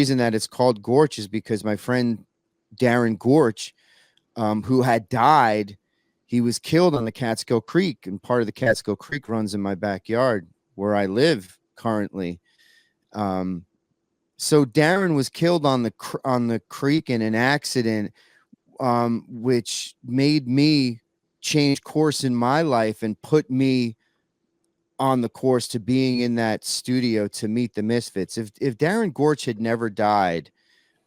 reason that it's called Gorch is because my friend Darren Gorch, who had died, he was killed on the Catskill Creek, and part of the Catskill Creek runs in my backyard where I live currently. Um, so Darren was killed on the creek in an accident, which made me change course in my life and put me on the course to being in that studio to meet the Misfits. If Darren Gorch had never died,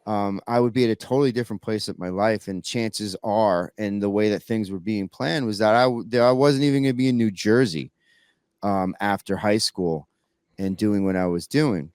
I would be at a totally different place in my life. And chances are, and the way that things were being planned was that I wasn't even going to be in New Jersey after high school and doing what I was doing.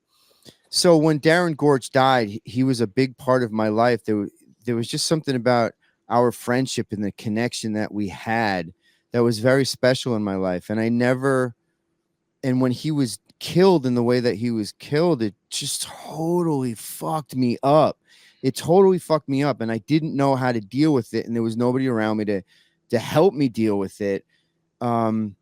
So when Darren Gorch died, he was a big part of my life. There was just something about our friendship and the connection that we had that was very special in my life. And when he was killed in the way that he was killed, it just totally fucked me up. It totally fucked me up. And I didn't know how to deal with it. And there was nobody around me to help me deal with it. And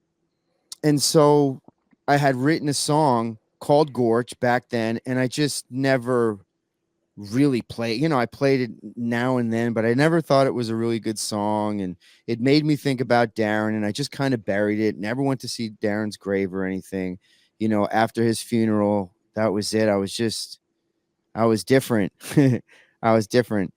so I had written a song called Gorch back then, and I just never really played. I played it now and then, but I never thought it was a really good song. And it made me think about Darren, and I just kind of buried it. Never went to see Darren's grave or anything. After his funeral, that was it. I was different. I was different.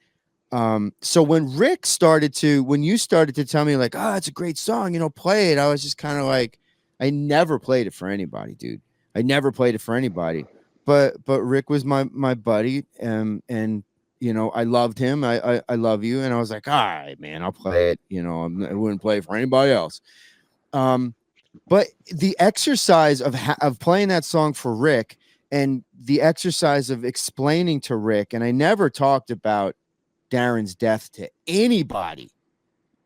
So when you started to tell me like, oh, it's a great song, play it, I was just kind of like, I never played it for anybody, dude. I never played it for anybody. But Rick was my buddy, and I loved him. I love you, and I was like, all right, man, I'll play it. I wouldn't play it for anybody else. But the exercise of playing that song for Rick, and the exercise of explaining to Rick, and I never talked about Darren's death to anybody.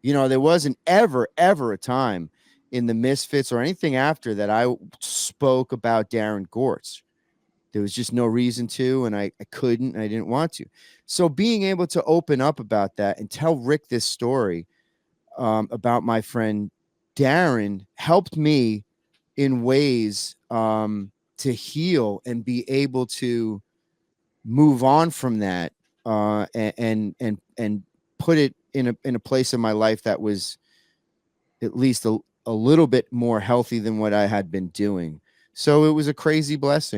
There wasn't ever a time in the Misfits or anything after that I spoke about Darren Gorch. There was just no reason to, and I couldn't, and I didn't want to. So being able to open up about that and tell Rick this story about my friend Darren helped me in ways to heal and be able to move on from that and put it in a place in my life that was at least a little bit more healthy than what I had been doing. So it was a crazy blessing.